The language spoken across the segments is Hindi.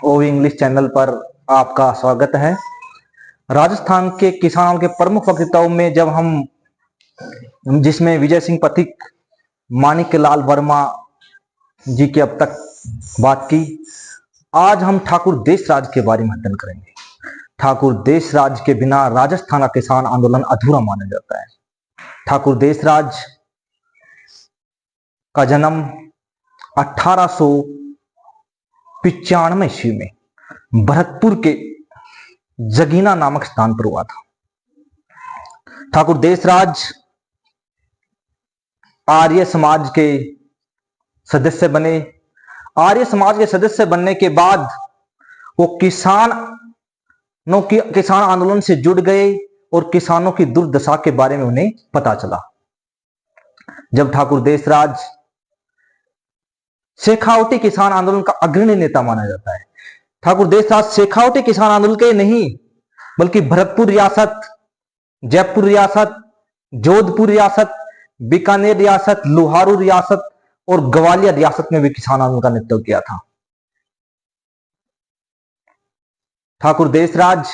ओवी इंग्लिश चैनल पर आपका स्वागत है। राजस्थान के किसानों के प्रमुख वक्ताओं में जब हम जिसमें विजय सिंह पथिक, माणिक्यलाल वर्मा जी की अब तक बात की, आज हम ठाकुर देशराज के बारे में अध्ययन करेंगे। ठाकुर देशराज के बिना राजस्थान का किसान आंदोलन अधूरा माना जाता है। ठाकुर देशराज का जन्म 1895 ईस्वी में भरतपुर के जगीना नामक स्थान पर हुआ था। ठाकुर देशराज आर्य समाज के सदस्य बने। आर्य समाज के सदस्य बनने के बाद वो किसान आंदोलन से जुड़ गए और किसानों की दुर्दशा के बारे में उन्हें पता चला। जब ठाकुर देशराज शेखावटी किसान आंदोलन का अग्रणी नेता माना जाता है। ठाकुर देशराज शेखावटी किसान आंदोलन के नहीं बल्कि भरतपुर रियासत, जयपुर रियासत, जोधपुर रियासत, बीकानेर रियासत, लोहारू रियासत और ग्वालियर रियासत में भी किसान आंदोलन का नेतृत्व किया था। ठाकुर देशराज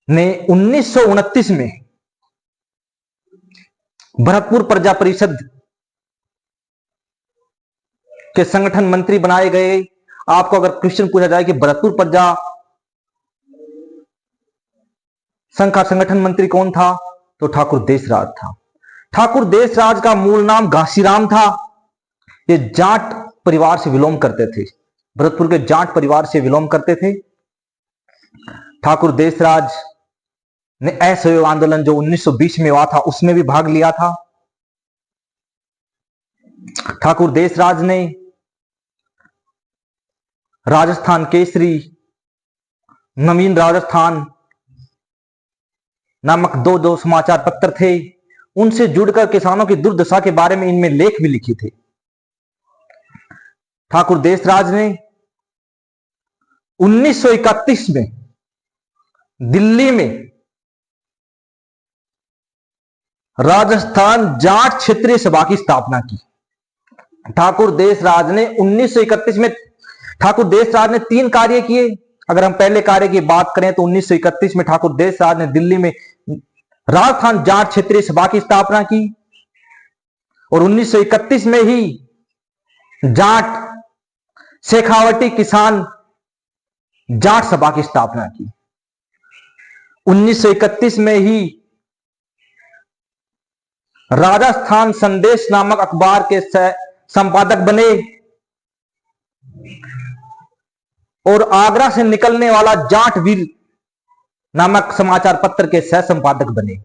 ने 1929 में भरतपुर प्रजा परिषद के संगठन मंत्री बनाए गए। आपको अगर क्वेश्चन पूछा जाए कि भरतपुर प्रजा संघ का संगठन मंत्री कौन था, तो ठाकुर देशराज था। ठाकुर देशराज का मूल नाम घासीराम था। ये जाट परिवार से बिलोंग करते थे, भरतपुर के जाट परिवार से बिलोंग करते थे। ठाकुर देशराज ने असहयोग आंदोलन जो 1920 में हुआ था उसमें भी भाग लिया था। ठाकुर देशराज ने राजस्थान केसरी, नवीन राजस्थान नामक दो समाचार पत्र थे, उनसे जुड़कर किसानों की दुर्दशा के बारे में इनमें लेख भी लिखे थे। ठाकुर देशराज ने 1931 में दिल्ली में राजस्थान जाट क्षेत्रीय सभा की स्थापना की। ठाकुर देशराज ने 1931 में ठाकुर देशराज ने 3 कार्य किए। अगर हम पहले कार्य की बात करें तो 1931 में ठाकुर देशराज ने दिल्ली में राजस्थान जाट क्षेत्रीय सभा की स्थापना की और 1931 में ही जाट शेखावटी किसान जाट सभा की स्थापना की। 1931 में ही राजस्थान संदेश नामक अखबार के संपादक बने और आगरा से निकलने वाला जाट वीर नामक समाचार पत्र के सह संपादक बने।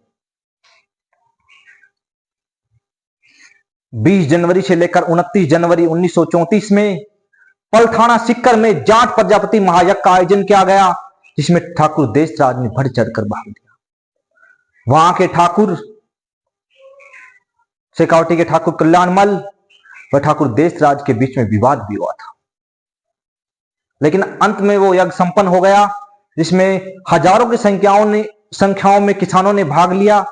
20 जनवरी से लेकर 29 जनवरी 1934 में पलथाना सिक्कर में जाट प्रजापति महायज्ञ का आयोजन किया गया, जिसमें ठाकुर देशराज ने बढ़ चढ़कर भाग लिया। वहां के ठाकुर शेखावटी के ठाकुर कल्याणमल व ठाकुर देशराज के बीच में विवाद भी हुआ था, लेकिन अंत में वो यज्ञ संपन्न हो गया, जिसमें हजारों की संख्याओं में किसानों ने भाग लिया।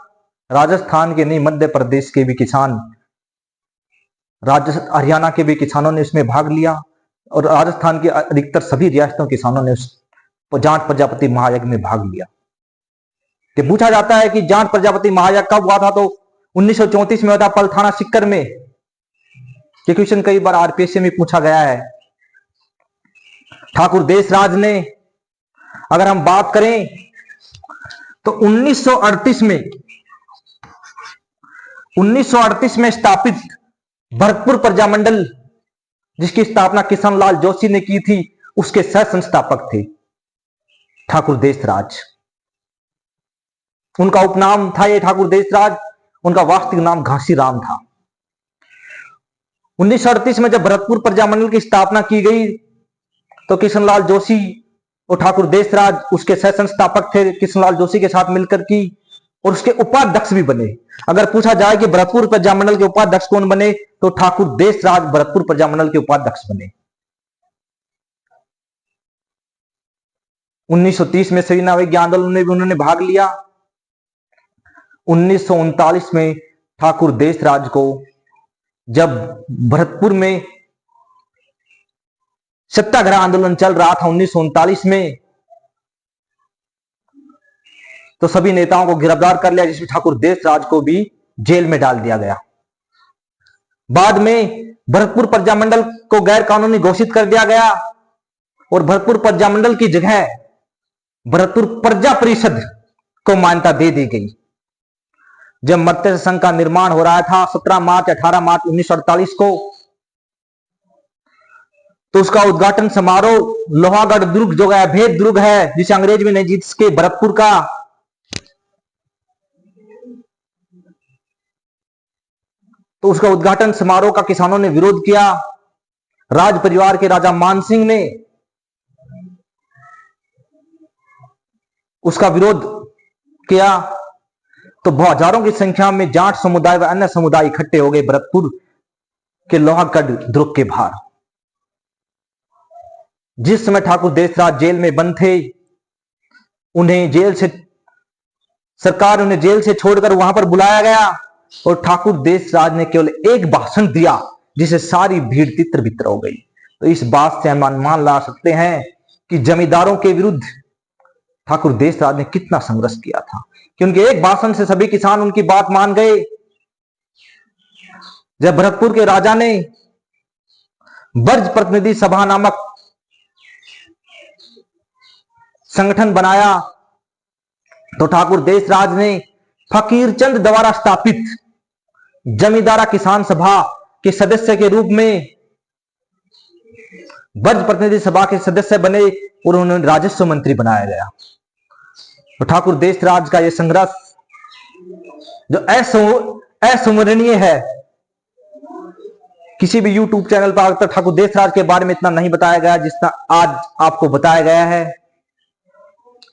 राजस्थान के नहीं, मध्य प्रदेश के भी किसान, हरियाणा के भी किसानों ने इसमें भाग लिया और राजस्थान के अधिकतर सभी रियासतों के किसानों ने उस जाट प्रजापति महायज्ञ में भाग लिया। कि पूछा जाता है कि जाट प्रजापति महायज्ञ कब हुआ था, तो 1934 में हुआ था, पलथाना सिक्कर में। ये क्वेश्चन कई बार आरपीएससी में पूछा गया है। ठाकुर देशराज ने अगर हम बात करें तो 1938 में स्थापित भरतपुर प्रजामंडल, जिसकी स्थापना किशनलाल जोशी ने की थी, उसके सह संस्थापक थे ठाकुर देशराज। उनका उपनाम था ये ठाकुर देशराज, उनका वास्तविक नाम घासीराम था। 1938 में जब भरतपुर प्रजामंडल की स्थापना की गई तो किशनलाल जोशी और ठाकुर देशराज उसके सह संस्थापक थे, किशनलाल जोशी के साथ मिलकर की, और उसके उपाध्यक्ष भी बने। अगर पूछा जाए कि भरतपुर प्रजामंडल के उपाध्यक्ष कौन बने, तो ठाकुर देशराज भरतपुर प्रजामंडल के उपाध्यक्ष बने। 1930 में सविनय अवज्ञा आंदोलन में भी उन्होंने भाग लिया। 1939 में ठाकुर देशराज को जब भरतपुर में सत्याग्रह आंदोलन चल रहा था 1939 में, तो सभी नेताओं को गिरफ्तार कर लिया, जिसमें ठाकुर देशराज को भी जेल में डाल दिया गया। बाद में भरतपुर प्रजामंडल को गैर कानूनी घोषित कर दिया गया और भरतपुर प्रजामंडल की जगह भरतपुर प्रजा परिषद को मान्यता दे दी गई। जब मत्स्य संघ का निर्माण हो रहा था 17 मार्च 18 मार्च 1948 को, तो उसका उद्घाटन समारोह लोहागढ़ दुर्ग जो है अभेद दुर्ग है, जिसे अंग्रेज में नहीं जीत सके, भरतपुर का, तो उसका उद्घाटन समारोह का किसानों ने विरोध किया। राज परिवार के राजा मानसिंह ने उसका विरोध किया, तो हजारों की संख्या में जाट समुदाय व अन्य समुदाय इकट्ठे हो गए भरतपुर के लोहागढ़ दुर्ग के बाहर। जिस समय ठाकुर देशराज जेल में बंद थे, सरकार उन्हें जेल से छोड़कर वहां पर बुलाया गया और ठाकुर देशराज ने केवल एक भाषण दिया, जिसे सारी भीड़ तितर बितर हो गई। तो इस बात से हम अनुमान ला सकते हैं कि जमींदारों के विरुद्ध ठाकुर देशराज ने कितना संघर्ष किया था, क्योंकि एक भाषण से सभी किसान उनकी बात मान गए। जब भरतपुर के राजा ने ब्रज प्रतिनिधि सभा नामक संगठन बनाया, तो ठाकुर देशराज ने फकीरचंद द्वारा स्थापित जमींदारा किसान सभा के सदस्य के रूप में ब्रज प्रतिनिधि सभा के सदस्य बने और उन्हें राजस्व मंत्री बनाया गया। तो ठाकुर देशराज का यह संघर्ष जो अविस्मरणीय है, किसी भी यूट्यूब चैनल पर आज तक ठाकुर देशराज के बारे में इतना नहीं बताया गया जितना आज आपको बताया गया है।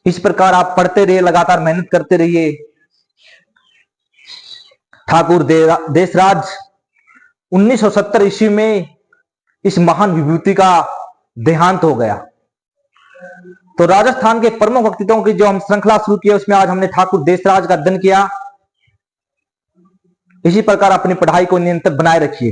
इस प्रकार आप पढ़ते रहिए, लगातार मेहनत करते रहिए। ठाकुर देशराज 1970 ईस्वी में इस महान विभूति का देहांत हो गया। तो राजस्थान के प्रमुख व्यक्तित्वों की जो हम श्रृंखला शुरू की है, उसमें आज हमने ठाकुर देशराज का अध्ययन किया। इसी प्रकार अपनी पढ़ाई को निरंतर बनाए रखिए।